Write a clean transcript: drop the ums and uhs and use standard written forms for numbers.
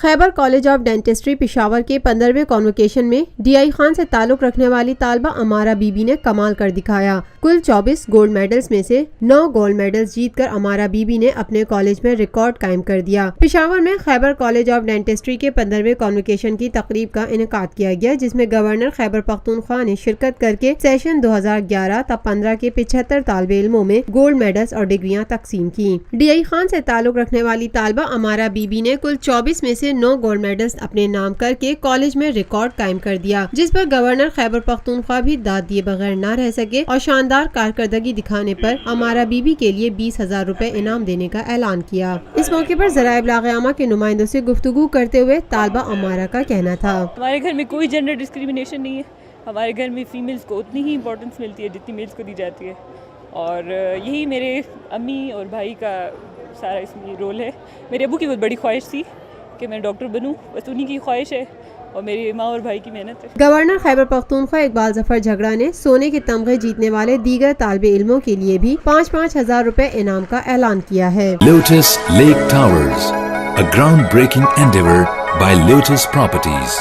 Khyber college of dentistry Peshawar کے 15ویں convocation میں D I Khan سے تعلق رکھنے والی طالبہ امارہ بی بی نے کمال کر دکھایا۔ کل 24 گولڈ میڈلز میں سے 9 گولڈ میڈلز جیت کر امارہ بی بی نے اپنے کالج میں ریکارڈ قائم کر دیا۔ پشاور میں خیبر کالج آف ڈینٹسٹری کے 15ویں کانوکیشن کی تقریب کا انعقاد کیا گیا، جس میں گورنر خیبر پختونخوا نے شرکت کر کے سیشن 2011-15 کے 75 طالب علموں میں گولڈ میڈلز اور ڈگریاں تقسیم کی۔ ڈی آئی خان سے تعلق رکھنے والی طالبہ امارہ بی بی نے کل 24 میں سے 9 گولڈ میڈلز اپنے نام کر کے کالج میں ریکارڈ قائم کر دیا، جس پر گورنر خیبر پختونخوا بھی داد دیے بغیر نہ رہ سکے اور شاندار کارکردگی دکھانے پر امارہ بی بی کے لیے 20,000 روپے انعام دینے کا اعلان کیا۔ اس موقع پر ذرائع ابلاغ عامہ کے نمائندوں سے گفتگو کرتے ہوئے طالبہ امارہ کا کہنا تھا، ہمارے گھر میں کوئی جینڈر ڈسکریمنیشن نہیں ہے۔ ہمارے گھر میں فیمیلز کو اتنی ہی امپورٹنس ملتی ہے جتنی میلز کو دی جاتی ہے، اور یہی میرے امی اور بھائی کا سارا اس میں رول ہے۔ میرے ابو کی بہت بڑی خواہش تھی کہ میں ڈاکٹر بنوں، بس انہی کی خواہش ہے اور میری ماں اور بھائی کی محنت ہے۔ گورنر خیبر پختونخوا اقبال ظفر جھگڑا نے سونے کے تمغے جیتنے والے دیگر طالب علموں کے لیے بھی 5,000 روپے انعام کا اعلان کیا ہے۔ Lotus Lake Towers, a groundbreaking endeavor by Lotus Properties.